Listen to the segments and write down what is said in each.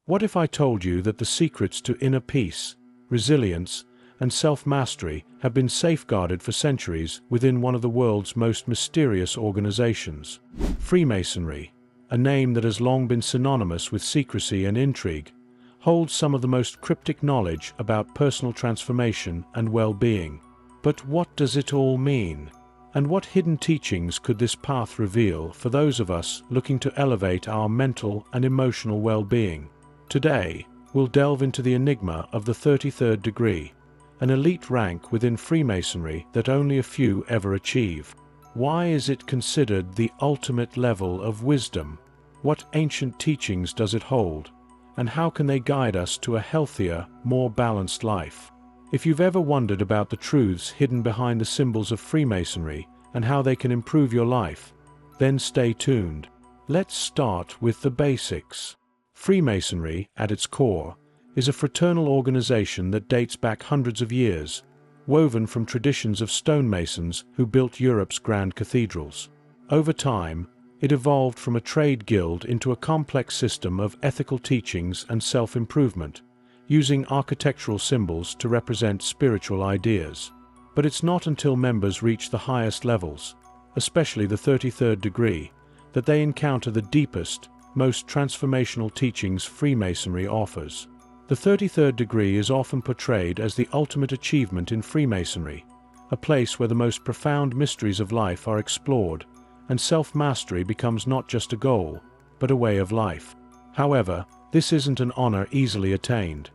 What if I told you that the secrets to inner peace, resilience, and self-mastery have been safeguarded for centuries within one of the world's most mysterious organizations? Freemasonry, a name that has long been synonymous with secrecy and intrigue, holds some of the most cryptic knowledge about personal transformation and well-being. But what does it all mean? And what hidden teachings could this path reveal for those of us looking to elevate our mental and emotional well-being? Today, we'll delve into the enigma of the 33rd degree, an elite rank within Freemasonry that only a few ever achieve. Why is it considered the ultimate level of wisdom? What ancient teachings does it hold? And how can they guide us to a healthier, more balanced life? If you've ever wondered about the truths hidden behind the symbols of Freemasonry and how they can improve your life, then stay tuned. Let's start with the basics. Freemasonry, at its core, is a fraternal organization that dates back hundreds of years, woven from traditions of stonemasons who built Europe's grand cathedrals. Over time, it evolved from a trade guild into a complex system of ethical teachings and self-improvement, using architectural symbols to represent spiritual ideas. But it's not until members reach the highest levels, especially the 33rd degree, that they encounter the deepest, most transformational teachings Freemasonry offers. The 33rd degree is often portrayed as the ultimate achievement in Freemasonry, a place where the most profound mysteries of life are explored, and self-mastery becomes not just a goal, but a way of life. However, this isn't an honor easily attained.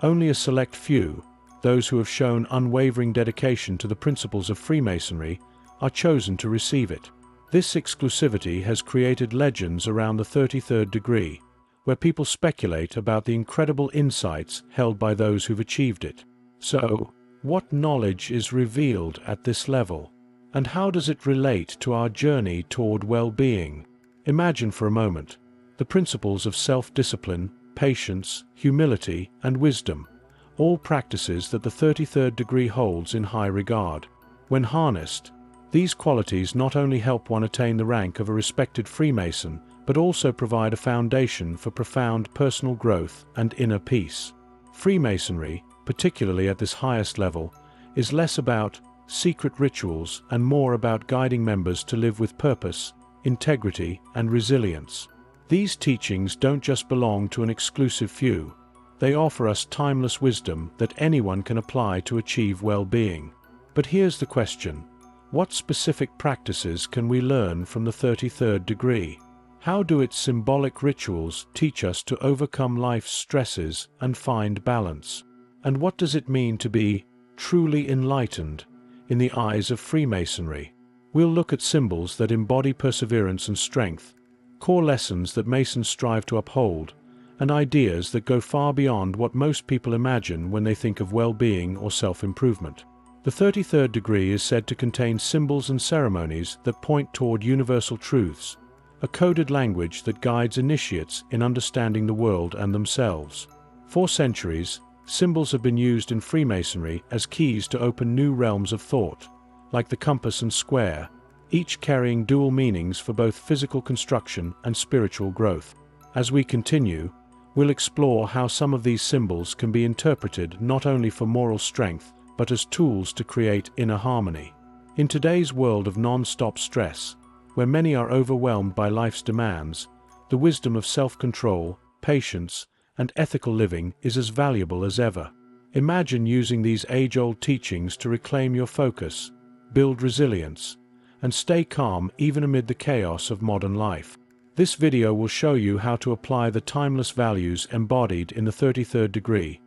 Only a select few, those who have shown unwavering dedication to the principles of Freemasonry, are chosen to receive it. This exclusivity has created legends around the 33rd degree, where people speculate about the incredible insights held by those who've achieved it. So, what knowledge is revealed at this level? And how does it relate to our journey toward well-being? Imagine for a moment the principles of self-discipline, patience, humility, and wisdom, all practices that the 33rd degree holds in high regard. When harnessed, these qualities not only help one attain the rank of a respected Freemason, but also provide a foundation for profound personal growth and inner peace. Freemasonry, particularly at this highest level, is less about secret rituals and more about guiding members to live with purpose, integrity, and resilience. These teachings don't just belong to an exclusive few. They offer us timeless wisdom that anyone can apply to achieve well-being. But here's the question: what specific practices can we learn from the 33rd degree? How do its symbolic rituals teach us to overcome life's stresses and find balance? And what does it mean to be truly enlightened in the eyes of Freemasonry? We'll look at symbols that embody perseverance and strength, core lessons that Masons strive to uphold, and ideas that go far beyond what most people imagine when they think of well-being or self-improvement. The 33rd degree is said to contain symbols and ceremonies that point toward universal truths, a coded language that guides initiates in understanding the world and themselves. For centuries, symbols have been used in Freemasonry as keys to open new realms of thought, like the compass and square, each carrying dual meanings for both physical construction and spiritual growth. As we continue, we'll explore how some of these symbols can be interpreted not only for moral strength, but as tools to create inner harmony. In today's world of non-stop stress, where many are overwhelmed by life's demands, the wisdom of self-control, patience, and ethical living is as valuable as ever. Imagine using these age-old teachings to reclaim your focus, build resilience, and stay calm even amid the chaos of modern life. This video will show you how to apply the timeless values embodied in the 33rd degree,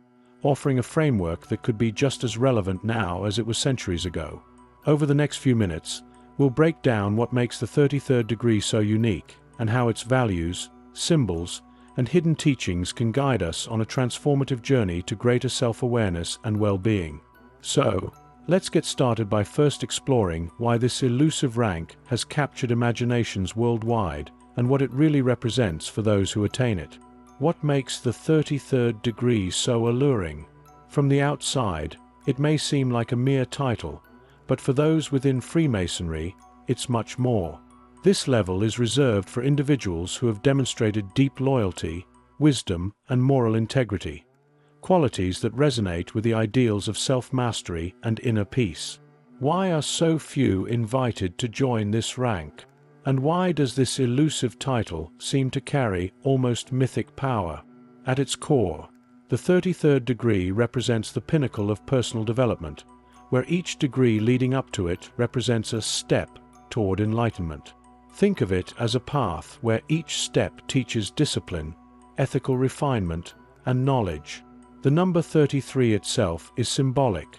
offering a framework that could be just as relevant now as it was centuries ago. Over the next few minutes, we'll break down what makes the 33rd degree so unique, and how its values, symbols, and hidden teachings can guide us on a transformative journey to greater self-awareness and well-being. So, let's get started by first exploring why this elusive rank has captured imaginations worldwide and what it really represents for those who attain it. What makes the 33rd degree so alluring? From the outside, it may seem like a mere title, but for those within Freemasonry, it's much more. This level is reserved for individuals who have demonstrated deep loyalty, wisdom, and moral integrity, qualities that resonate with the ideals of self-mastery and inner peace. Why are so few invited to join this rank? And why does this elusive title seem to carry almost mythic power? At its core, the 33rd degree represents the pinnacle of personal development, where each degree leading up to it represents a step toward enlightenment. Think of it as a path where each step teaches discipline, ethical refinement, and knowledge. The number 33 itself is symbolic,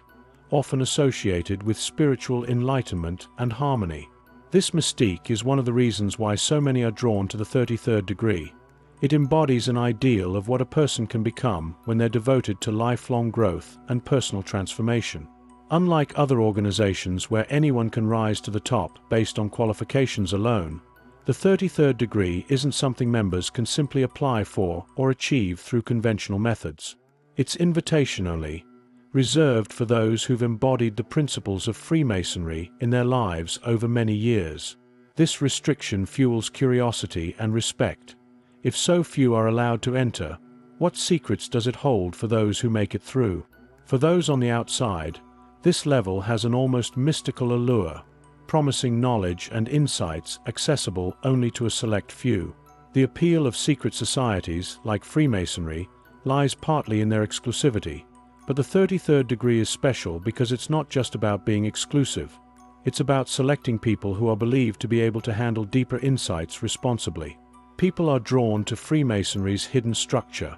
often associated with spiritual enlightenment and harmony. This mystique is one of the reasons why so many are drawn to the 33rd degree. It embodies an ideal of what a person can become when they're devoted to lifelong growth and personal transformation. Unlike other organizations where anyone can rise to the top based on qualifications alone, the 33rd degree isn't something members can simply apply for or achieve through conventional methods. It's invitation only, reserved for those who've embodied the principles of Freemasonry in their lives over many years. This restriction fuels curiosity and respect. If so few are allowed to enter, what secrets does it hold for those who make it through? For those on the outside, this level has an almost mystical allure, promising knowledge and insights accessible only to a select few. The appeal of secret societies, like Freemasonry, lies partly in their exclusivity, but the 33rd degree is special because it's not just about being exclusive. It's about selecting people who are believed to be able to handle deeper insights responsibly. People are drawn to Freemasonry's hidden structure,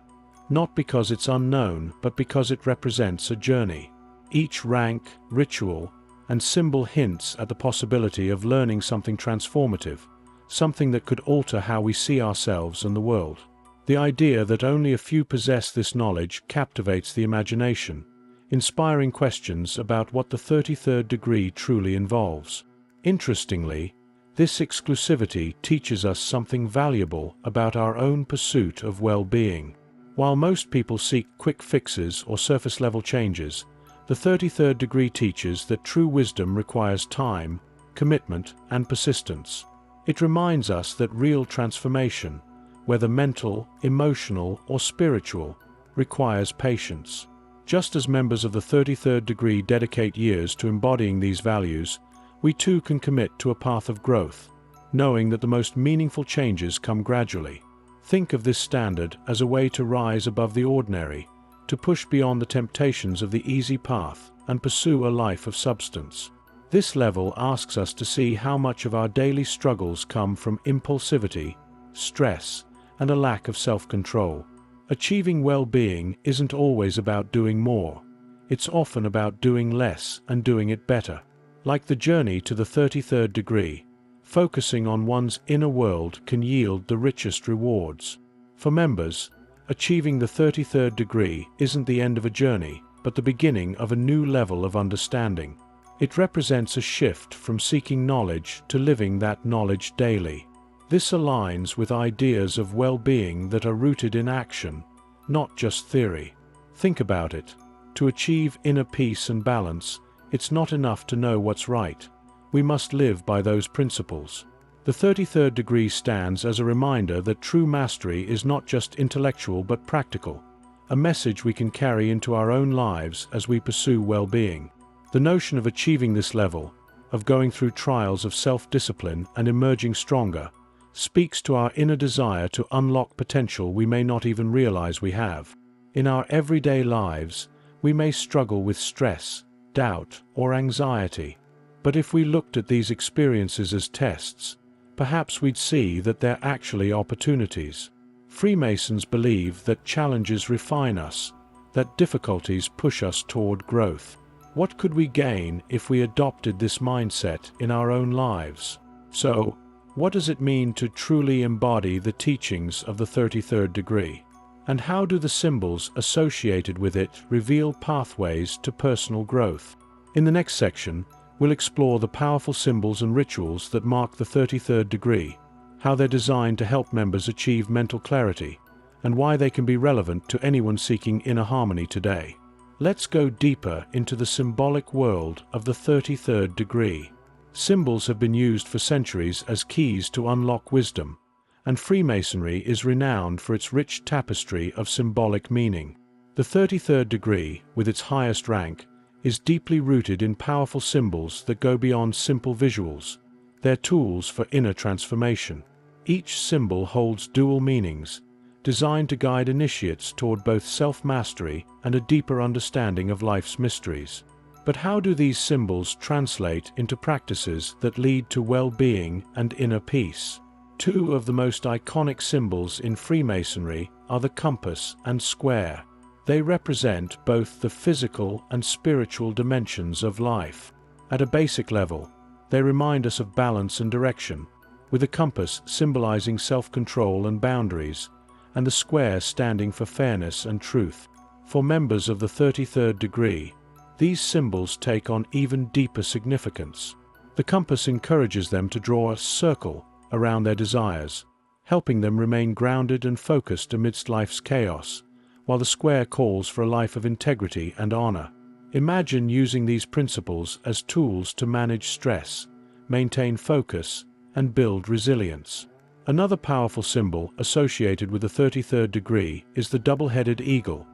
not because it's unknown, but because it represents a journey. Each rank, ritual, and symbol hints at the possibility of learning something transformative, something that could alter how we see ourselves and the world. The idea that only a few possess this knowledge captivates the imagination, inspiring questions about what the 33rd degree truly involves. Interestingly, this exclusivity teaches us something valuable about our own pursuit of well-being. While most people seek quick fixes or surface-level changes, the 33rd degree teaches that true wisdom requires time, commitment, and persistence. It reminds us that real transformation, whether mental, emotional, or spiritual, requires patience. Just as members of the 33rd degree dedicate years to embodying these values, we too can commit to a path of growth, knowing that the most meaningful changes come gradually. Think of this standard as a way to rise above the ordinary, to push beyond the temptations of the easy path and pursue a life of substance. This level asks us to see how much of our daily struggles come from impulsivity, stress, and a lack of self-control. Achieving well-being isn't always about doing more. It's often about doing less and doing it better. Like the journey to the 33rd degree, focusing on one's inner world can yield the richest rewards. For members, achieving the 33rd degree isn't the end of a journey, but the beginning of a new level of understanding. It represents a shift from seeking knowledge to living that knowledge daily. This aligns with ideas of well-being that are rooted in action, not just theory. Think about it. To achieve inner peace and balance, it's not enough to know what's right. We must live by those principles. The 33rd degree stands as a reminder that true mastery is not just intellectual but practical, a message we can carry into our own lives as we pursue well-being. The notion of achieving this level, of going through trials of self-discipline and emerging stronger, speaks to our inner desire to unlock potential we may not even realize we have. In our everyday lives, we may struggle with stress, doubt, or anxiety. But if we looked at these experiences as tests, perhaps we'd see that they're actually opportunities. Freemasons believe that challenges refine us, that difficulties push us toward growth. What could we gain if we adopted this mindset in our own lives? So, what does it mean to truly embody the teachings of the 33rd degree? And how do the symbols associated with it reveal pathways to personal growth? In the next section, we'll explore the powerful symbols and rituals that mark the 33rd degree, how they're designed to help members achieve mental clarity, and why they can be relevant to anyone seeking inner harmony today. Let's go deeper into the symbolic world of the 33rd degree. Symbols have been used for centuries as keys to unlock wisdom, and Freemasonry is renowned for its rich tapestry of symbolic meaning. The 33rd degree, with its highest rank, is deeply rooted in powerful symbols that go beyond simple visuals. They're tools for inner transformation. Each symbol holds dual meanings, designed to guide initiates toward both self-mastery and a deeper understanding of life's mysteries. But how do these symbols translate into practices that lead to well-being and inner peace? Two of the most iconic symbols in Freemasonry are the compass and square. They represent both the physical and spiritual dimensions of life. At a basic level, they remind us of balance and direction, with the compass symbolizing self-control and boundaries, and the square standing for fairness and truth. For members of the 33rd degree, these symbols take on even deeper significance. The compass encourages them to draw a circle around their desires, helping them remain grounded and focused amidst life's chaos, while the square calls for a life of integrity and honor. Imagine using these principles as tools to manage stress, maintain focus, and build resilience. Another powerful symbol associated with the 33rd degree is the double-headed eagle,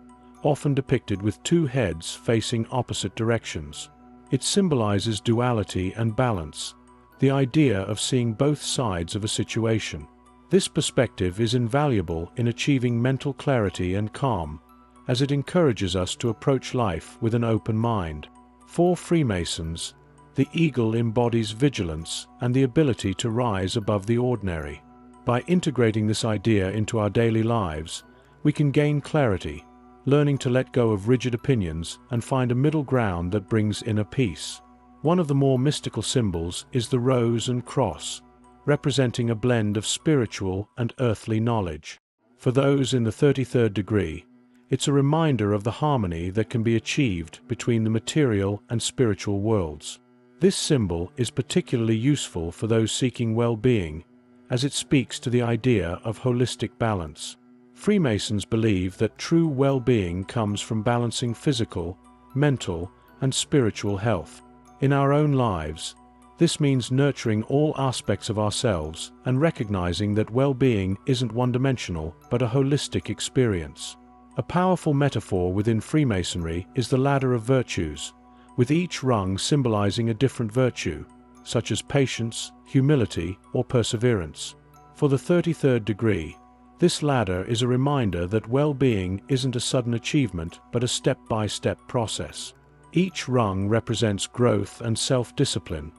often depicted with two heads facing opposite directions. It symbolizes duality and balance, the idea of seeing both sides of a situation. This perspective is invaluable in achieving mental clarity and calm, as it encourages us to approach life with an open mind. For Freemasons, the eagle embodies vigilance and the ability to rise above the ordinary. By integrating this idea into our daily lives, we can gain clarity, learning to let go of rigid opinions and find a middle ground that brings inner peace. One of the more mystical symbols is the rose and cross, representing a blend of spiritual and earthly knowledge. For those in the 33rd degree, it's a reminder of the harmony that can be achieved between the material and spiritual worlds. This symbol is particularly useful for those seeking well-being, as it speaks to the idea of holistic balance. Freemasons believe that true well-being comes from balancing physical, mental, and spiritual health. In our own lives, this means nurturing all aspects of ourselves and recognizing that well-being isn't one-dimensional but a holistic experience. A powerful metaphor within Freemasonry is the ladder of virtues, with each rung symbolizing a different virtue, such as patience, humility, or perseverance. For the 33rd degree, this ladder is a reminder that well-being isn't a sudden achievement but a step-by-step process. Each rung represents growth and self-discipline,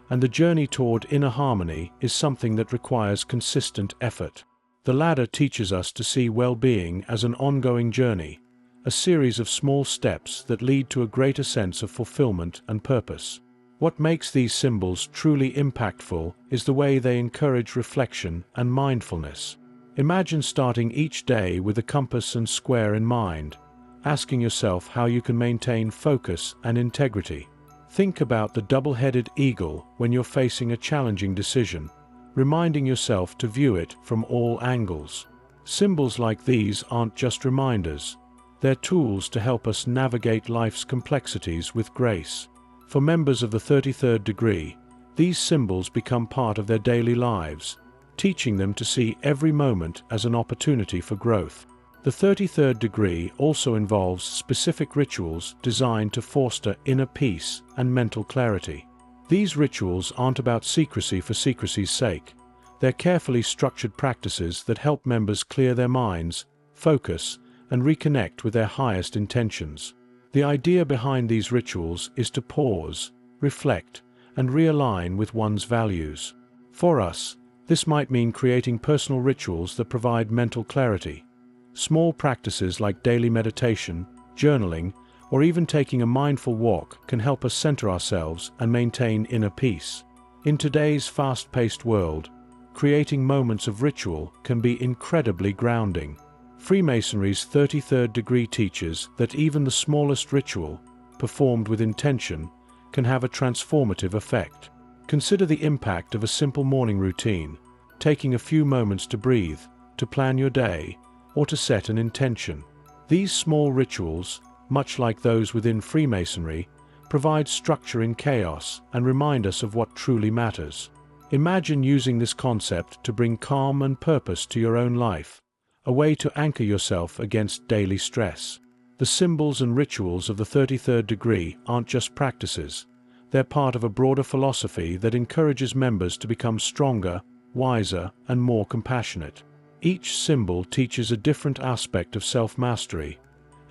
and the journey toward inner harmony is something that requires consistent effort. The ladder teaches us to see well-being as an ongoing journey, a series of small steps that lead to a greater sense of fulfillment and purpose. What makes these symbols truly impactful is the way they encourage reflection and mindfulness. Imagine starting each day with a compass and square in mind, asking yourself how you can maintain focus and integrity. Think about the double-headed eagle when you're facing a challenging decision, reminding yourself to view it from all angles. Symbols like these aren't just reminders, they're tools to help us navigate life's complexities with grace. For members of the 33rd degree, these symbols become part of their daily lives, teaching them to see every moment as an opportunity for growth. The 33rd degree also involves specific rituals designed to foster inner peace and mental clarity. These rituals aren't about secrecy for secrecy's sake. They're carefully structured practices that help members clear their minds, focus, and reconnect with their highest intentions. The idea behind these rituals is to pause, reflect, and realign with one's values. For us, this might mean creating personal rituals that provide mental clarity. Small practices like daily meditation, journaling, or even taking a mindful walk can help us center ourselves and maintain inner peace. In today's fast-paced world, creating moments of ritual can be incredibly grounding. Freemasonry's 33rd degree teaches that even the smallest ritual, performed with intention, can have a transformative effect. Consider the impact of a simple morning routine, taking a few moments to breathe, to plan your day, or to set an intention. These small rituals, much like those within Freemasonry, provide structure in chaos and remind us of what truly matters. Imagine using this concept to bring calm and purpose to your own life, a way to anchor yourself against daily stress. The symbols and rituals of the 33rd degree aren't just practices. They're part of a broader philosophy that encourages members to become stronger, wiser, and more compassionate. Each symbol teaches a different aspect of self-mastery,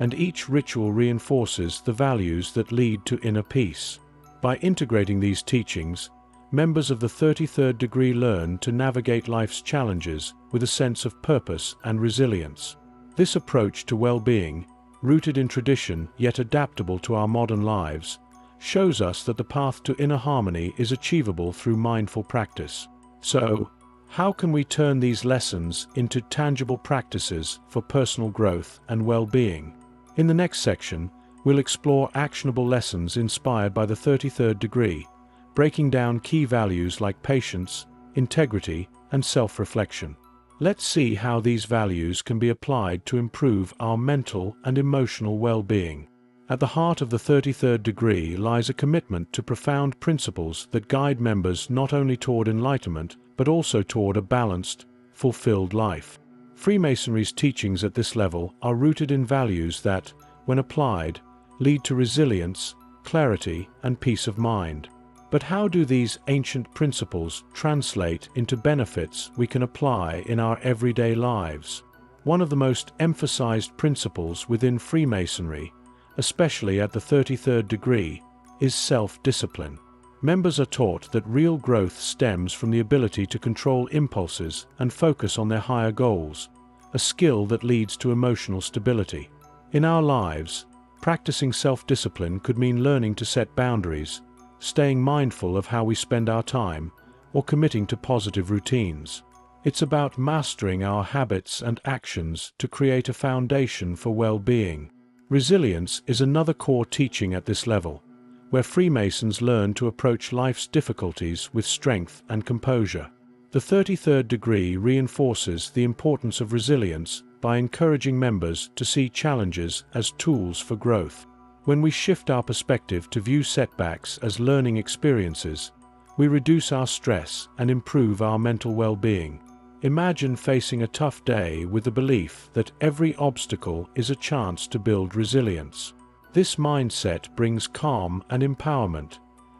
and each ritual reinforces the values that lead to inner peace. By integrating these teachings, members of the 33rd degree learn to navigate life's challenges with a sense of purpose and resilience. This approach to well-being, rooted in tradition yet adaptable to our modern lives, shows us that the path to inner harmony is achievable through mindful practice. So, how can we turn these lessons into tangible practices for personal growth and well-being? In the next section, we'll explore actionable lessons inspired by the 33rd degree, breaking down key values like patience, integrity, and self-reflection. Let's see how these values can be applied to improve our mental and emotional well-being. At the heart of the 33rd degree lies a commitment to profound principles that guide members not only toward enlightenment, but also toward a balanced, fulfilled life. Freemasonry's teachings at this level are rooted in values that, when applied, lead to resilience, clarity, and peace of mind. But how do these ancient principles translate into benefits we can apply in our everyday lives? One of the most emphasized principles within Freemasonry, especially at the 33rd degree, is self-discipline. Members are taught that real growth stems from the ability to control impulses and focus on their higher goals, a skill that leads to emotional stability. In our lives, practicing self-discipline could mean learning to set boundaries, staying mindful of how we spend our time, or committing to positive routines. It's about mastering our habits and actions to create a foundation for well-being. Resilience is another core teaching at this level, where Freemasons learn to approach life's difficulties with strength and composure. The 33rd degree reinforces the importance of resilience by encouraging members to see challenges as tools for growth. When we shift our perspective to view setbacks as learning experiences, we reduce our stress and improve our mental well-being. Imagine facing a tough day with the belief that every obstacle is a chance to build resilience. This mindset brings calm and empowerment,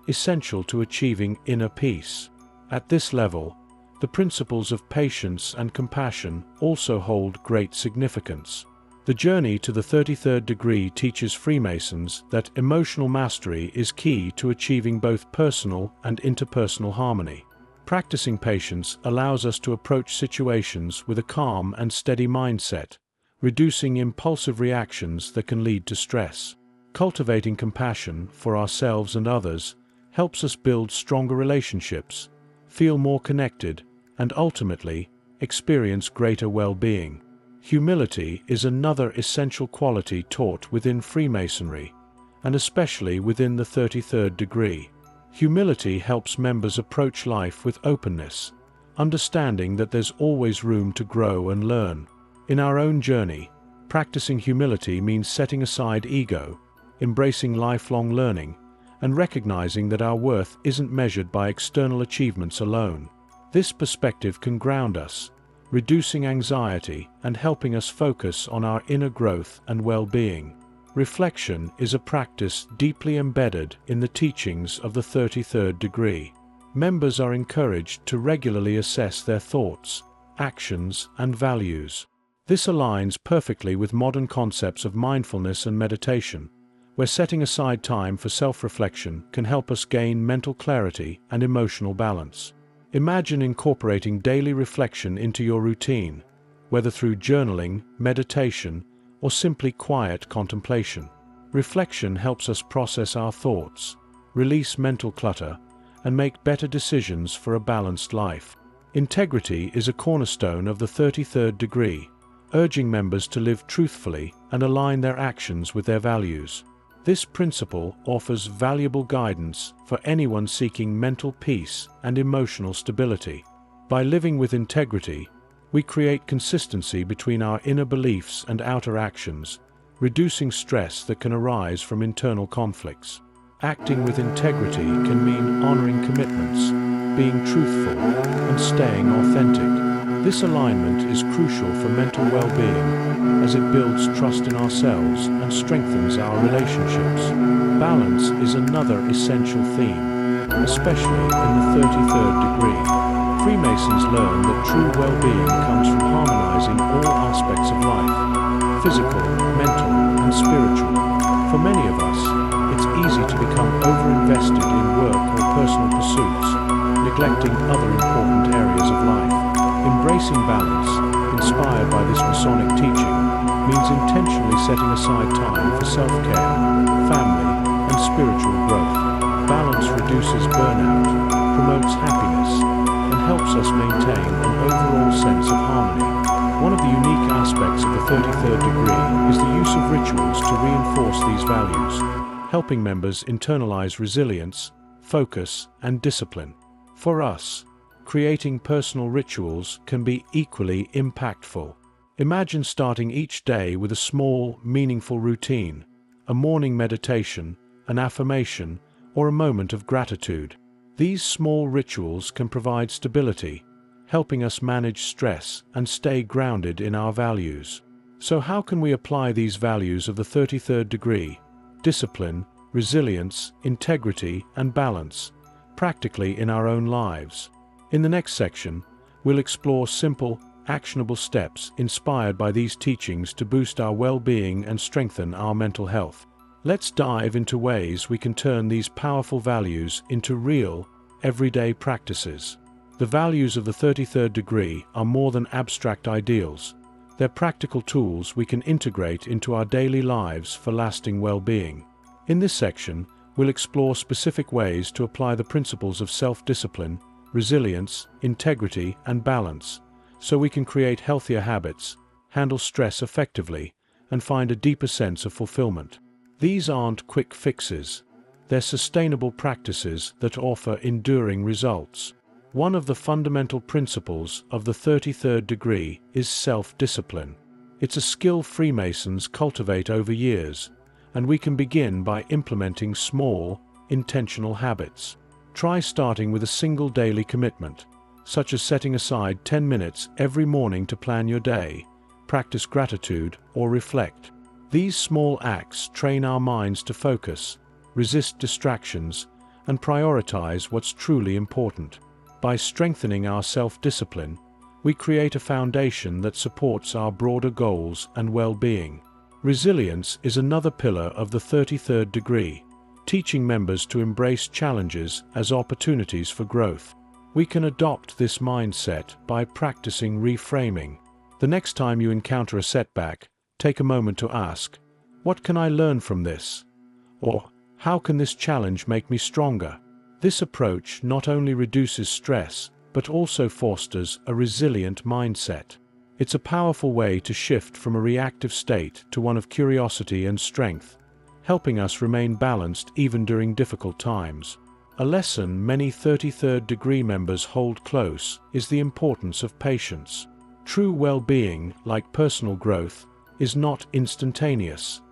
essential to achieving inner peace. At this level, the principles of patience and compassion also hold great significance. The journey to the 33rd degree teaches Freemasons that emotional mastery is key to achieving both personal and interpersonal harmony. Practicing patience allows us to approach situations with a calm and steady mindset, reducing impulsive reactions that can lead to stress. Cultivating compassion for ourselves and others helps us build stronger relationships, feel more connected, and ultimately, experience greater well-being. Humility is another essential quality taught within Freemasonry, and especially within the 33rd degree. Humility helps members approach life with openness, understanding that there's always room to grow and learn. In our own journey, practicing humility means setting aside ego, embracing lifelong learning, and recognizing that our worth isn't measured by external achievements alone. This perspective can ground us, reducing anxiety and helping us focus on our inner growth and well-being. Reflection is a practice deeply embedded in the teachings of the 33rd degree. Members are encouraged to regularly assess their thoughts, actions, and values. This aligns perfectly with modern concepts of mindfulness and meditation, where setting aside time for self-reflection can help us gain mental clarity and emotional balance. Imagine incorporating daily reflection into your routine, whether through journaling, meditation, or simply quiet contemplation. Reflection helps us process our thoughts, release mental clutter, and make better decisions for a balanced life. Integrity is a cornerstone of the 33rd degree, urging members to live truthfully and align their actions with their values. This principle offers valuable guidance for anyone seeking mental peace and emotional stability. By living with integrity, we create consistency between our inner beliefs and outer actions, reducing stress that can arise from internal conflicts. Acting with integrity can mean honoring commitments, being truthful, and staying authentic. This alignment is crucial for mental well-being, as it builds trust in ourselves and strengthens our relationships. Balance is another essential theme, especially in the 33rd degree. Freemasons learn that true well-being comes from harmonizing all aspects of life: physical, mental, and spiritual. For many of us, it's easy to become over-invested in work or personal pursuits, neglecting other important areas of life. Embracing balance, inspired by this Masonic teaching, means intentionally setting aside time for self-care, family, and spiritual growth. Balance reduces burnout, promotes happiness, and helps us maintain an overall sense of harmony. One of the unique aspects of the 33rd degree is the use of rituals to reinforce these values, helping members internalize resilience, focus, and discipline. For us, creating personal rituals can be equally impactful. Imagine starting each day with a small, meaningful routine, a morning meditation, an affirmation, or a moment of gratitude. These small rituals can provide stability, helping us manage stress and stay grounded in our values. So how can we apply these values of the 33rd degree, discipline, resilience, integrity, and balance, practically in our own lives? In the next section, we'll explore simple, actionable steps inspired by these teachings to boost our well-being and strengthen our mental health. Let's dive into ways we can turn these powerful values into real, everyday practices. The values of the 33rd degree are more than abstract ideals. They're practical tools we can integrate into our daily lives for lasting well-being. In this section, we'll explore specific ways to apply the principles of self-discipline, resilience, integrity, and balance, so we can create healthier habits, handle stress effectively, and find a deeper sense of fulfillment. These aren't quick fixes. They're sustainable practices that offer enduring results. One of the fundamental principles of the 33rd degree is self-discipline. It's a skill Freemasons cultivate over years, and we can begin by implementing small, intentional habits. Try starting with a single daily commitment, such as setting aside 10 minutes every morning to plan your day, practice gratitude, or reflect. These small acts train our minds to focus, resist distractions, and prioritize what's truly important. By strengthening our self-discipline, we create a foundation that supports our broader goals and well-being. Resilience is another pillar of the 33rd degree, teaching members to embrace challenges as opportunities for growth. We can adopt this mindset by practicing reframing. The next time you encounter a setback, take a moment to ask, "What can I learn from this?" Or, "How can this challenge make me stronger?" This approach not only reduces stress, but also fosters a resilient mindset. It's a powerful way to shift from a reactive state to one of curiosity and strength, helping us remain balanced even during difficult times. A lesson many 33rd degree members hold close is the importance of patience. True well-being, like personal growth, is not instantaneous.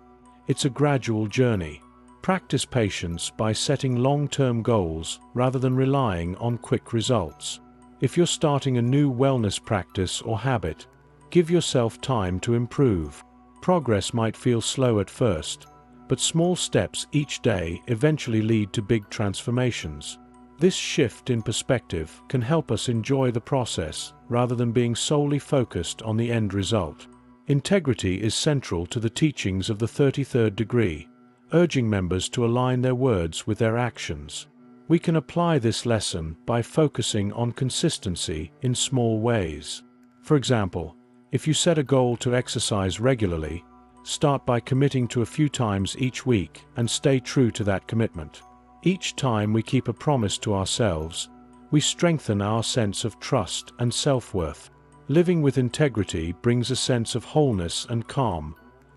It's a gradual journey. Practice patience by setting long-term goals rather than relying on quick results. If you're starting a new wellness practice or habit, give yourself time to improve. Progress might feel slow at first, but small steps each day eventually lead to big transformations. This shift in perspective can help us enjoy the process rather than being solely focused on the end result. Integrity is central to the teachings of the 33rd degree, urging members to align their words with their actions. We can apply this lesson by focusing on consistency in small ways. For example, if you set a goal to exercise regularly, start by committing to a few times each week and stay true to that commitment. Each time we keep a promise to ourselves, we strengthen our sense of trust and self-worth. Living with integrity brings a sense of wholeness and calm,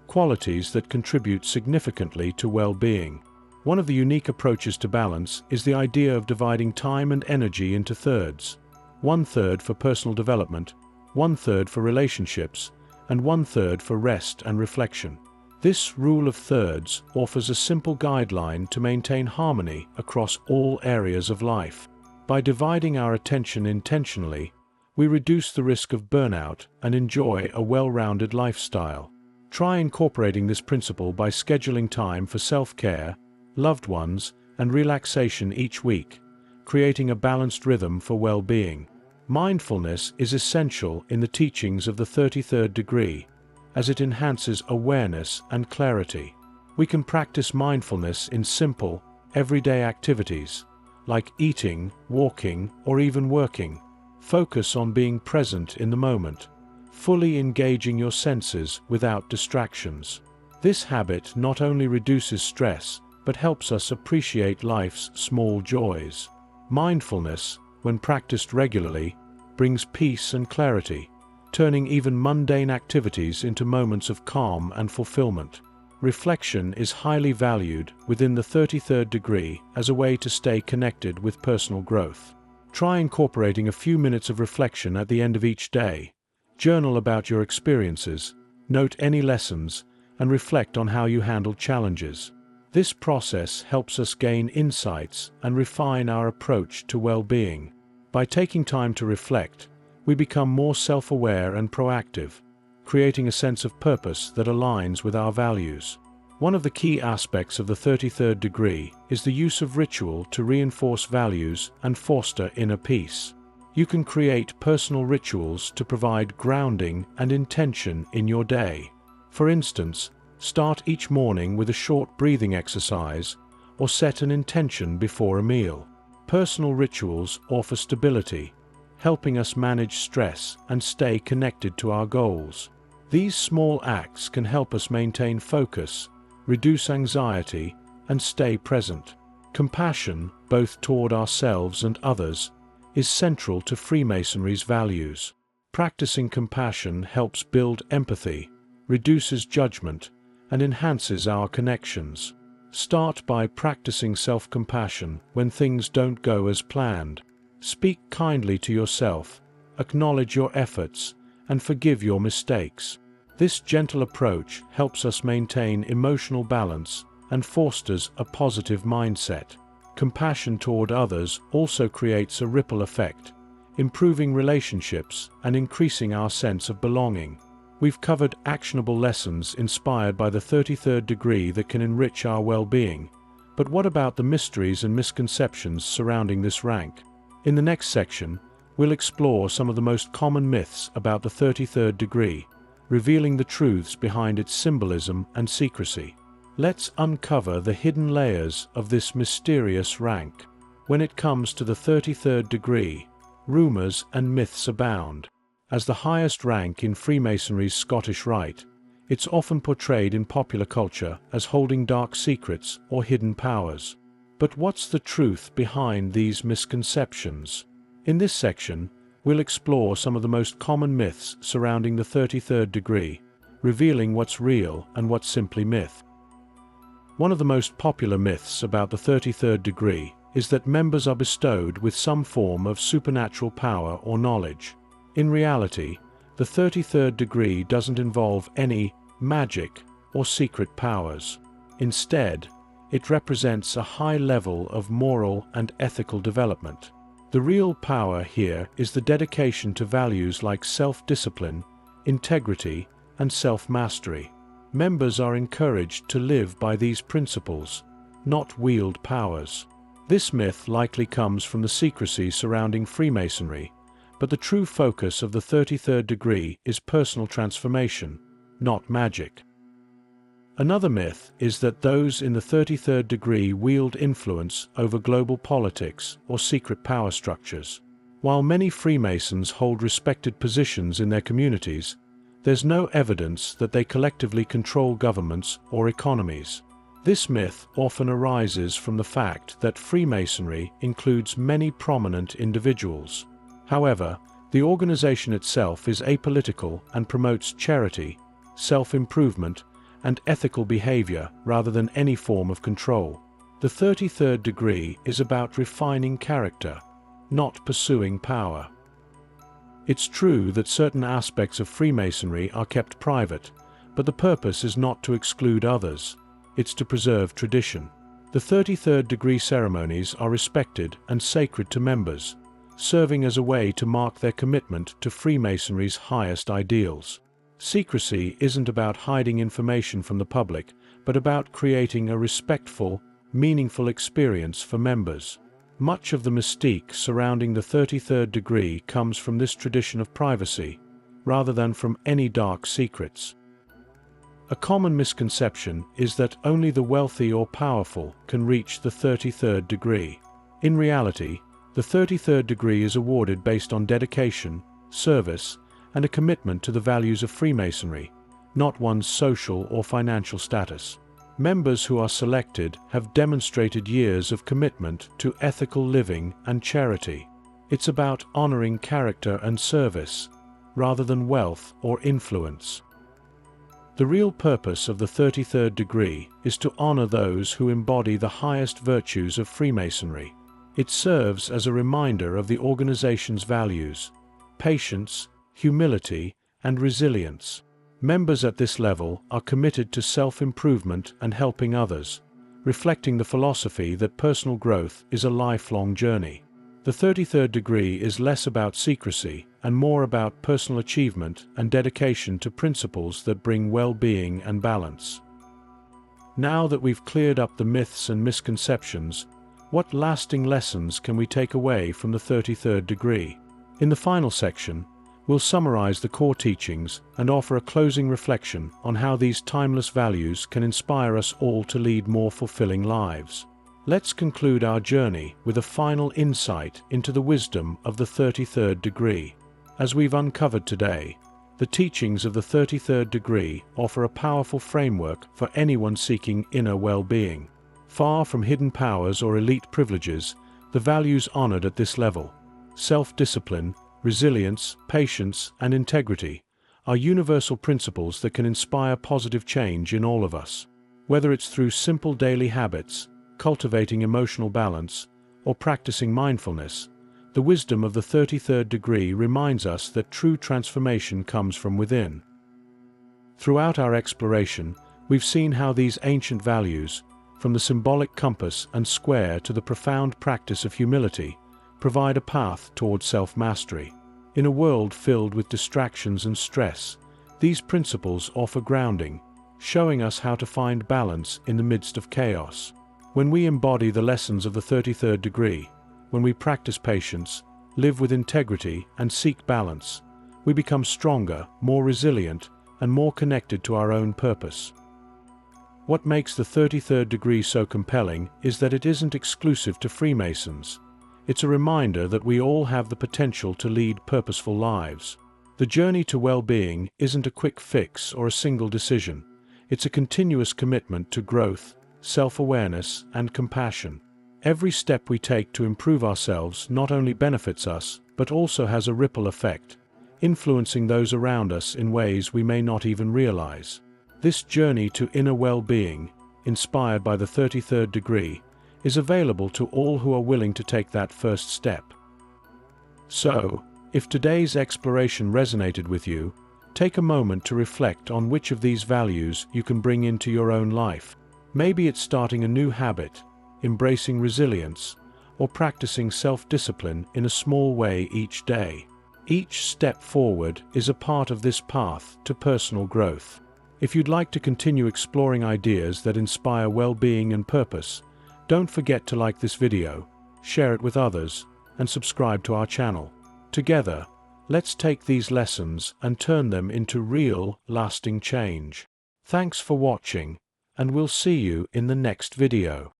qualities that contribute significantly to well-being. One of the unique approaches to balance is the idea of dividing time and energy into thirds: 1/3 for personal development, 1/3 for relationships, and 1/3 for rest and reflection. This rule of thirds offers a simple guideline to maintain harmony across all areas of life. By dividing our attention intentionally, we reduce the risk of burnout and enjoy a well-rounded lifestyle. Try incorporating this principle by scheduling time for self-care, loved ones, and relaxation each week, creating a balanced rhythm for well-being. Mindfulness is essential in the teachings of the 33rd degree, as it enhances awareness and clarity. We can practice mindfulness in simple, everyday activities, like eating, walking, or even working. Focus on being present in the moment, fully engaging your senses without distractions. This habit not only reduces stress, but helps us appreciate life's small joys. Mindfulness, when practiced regularly, brings peace and clarity, turning even mundane activities into moments of calm and fulfillment. Reflection is highly valued within the 33rd degree as a way to stay connected with personal growth. Try incorporating a few minutes of reflection at the end of each day. Journal about your experiences, note any lessons, and reflect on how you handled challenges. This process helps us gain insights and refine our approach to well-being. By taking time to reflect, we become more self-aware and proactive, creating a sense of purpose that aligns with our values. One of the key aspects of the 33rd degree is the use of ritual to reinforce values and foster inner peace. You can create personal rituals to provide grounding and intention in your day. For instance, start each morning with a short breathing exercise or set an intention before a meal. Personal rituals offer stability, helping us manage stress and stay connected to our goals. These small acts can help us maintain focus, reduce anxiety, and stay present. Compassion, both toward ourselves and others, is central to Freemasonry's values. Practicing compassion helps build empathy, reduces judgment, and enhances our connections. Start by practicing self-compassion when things don't go as planned. Speak kindly to yourself, acknowledge your efforts, and forgive your mistakes. This gentle approach helps us maintain emotional balance and fosters a positive mindset. Compassion toward others also creates a ripple effect, improving relationships and increasing our sense of belonging. We've covered actionable lessons inspired by the 33rd degree that can enrich our well-being. But what about the mysteries and misconceptions surrounding this rank? In the next section, we'll explore some of the most common myths about the 33rd degree, revealing the truths behind its symbolism and secrecy. Let's uncover the hidden layers of this mysterious rank. When it comes to the 33rd degree, rumors and myths abound. As the highest rank in Freemasonry's Scottish Rite, it's often portrayed in popular culture as holding dark secrets or hidden powers. But what's the truth behind these misconceptions? In this section, we'll explore some of the most common myths surrounding the 33rd degree, revealing what's real and what's simply myth. One of the most popular myths about the 33rd degree is that members are bestowed with some form of supernatural power or knowledge. In reality, the 33rd degree doesn't involve any magic or secret powers. Instead, it represents a high level of moral and ethical development. The real power here is the dedication to values like self-discipline, integrity, and self-mastery. Members are encouraged to live by these principles, not wield powers. This myth likely comes from the secrecy surrounding Freemasonry, but the true focus of the 33rd degree is personal transformation, not magic. Another myth is that those in the 33rd degree wield influence over global politics or secret power structures. While many Freemasons hold respected positions in their communities, there's no evidence that they collectively control governments or economies. This myth often arises from the fact that Freemasonry includes many prominent individuals. However, the organization itself is apolitical and promotes charity, self-improvement, and ethical behavior rather than any form of control. The 33rd degree is about refining character, not pursuing power. It's true that certain aspects of Freemasonry are kept private, But the purpose is not to exclude others, it's to preserve tradition. The 33rd degree ceremonies are respected and sacred to members, serving as a way to mark their commitment to Freemasonry's highest ideals. Secrecy isn't about hiding information from the public, but about creating a respectful, meaningful experience for members. Much of the mystique surrounding the 33rd degree comes from this tradition of privacy, rather than from any dark secrets. A common misconception is that only the wealthy or powerful can reach the 33rd degree. In reality, the 33rd degree is awarded based on dedication, service, and a commitment to the values of Freemasonry, not one's social or financial status. Members who are selected have demonstrated years of commitment to ethical living and charity. It's about honoring character and service, rather than wealth or influence. The real purpose of the 33rd degree is to honor those who embody the highest virtues of Freemasonry. It serves as a reminder of the organization's values: patience, humility, and resilience. Members at this level are committed to self-improvement and helping others, reflecting the philosophy that personal growth is a lifelong journey. The 33rd degree is less about secrecy and more about personal achievement and dedication to principles that bring well-being and balance. Now that we've cleared up the myths and misconceptions, what lasting lessons can we take away from the 33rd degree? In the final section, we'll summarize the core teachings and offer a closing reflection on how these timeless values can inspire us all to lead more fulfilling lives. Let's conclude our journey with a final insight into the wisdom of the 33rd degree. As we've uncovered today, the teachings of the 33rd degree offer a powerful framework for anyone seeking inner well-being. Far from hidden powers or elite privileges, the values honored at this level, self-discipline, resilience, patience, and integrity, are universal principles that can inspire positive change in all of us. Whether it's through simple daily habits, cultivating emotional balance, or practicing mindfulness, the wisdom of the 33rd degree reminds us that true transformation comes from within. Throughout our exploration, we've seen how these ancient values, from the symbolic compass and square to the profound practice of humility, provide a path toward self-mastery. In a world filled with distractions and stress, these principles offer grounding, showing us how to find balance in the midst of chaos. When we embody the lessons of the 33rd degree, when we practice patience, live with integrity, and seek balance, we become stronger, more resilient, and more connected to our own purpose. What makes the 33rd degree so compelling is that it isn't exclusive to Freemasons. It's a reminder that we all have the potential to lead purposeful lives. The journey to well-being isn't a quick fix or a single decision. It's a continuous commitment to growth, self-awareness, and compassion. Every step we take to improve ourselves not only benefits us, but also has a ripple effect, influencing those around us in ways we may not even realize. This journey to inner well-being, inspired by the 33rd degree, is available to all who are willing to take that first step. So, if today's exploration resonated with you, take a moment to reflect on which of these values you can bring into your own life. Maybe it's starting a new habit, embracing resilience, or practicing self-discipline in a small way each day. Each step forward is a part of this path to personal growth. If you'd like to continue exploring ideas that inspire well-being and purpose, don't forget to like this video, share it with others, and subscribe to our channel. Together, let's take these lessons and turn them into real, lasting change. Thanks for watching, and we'll see you in the next video.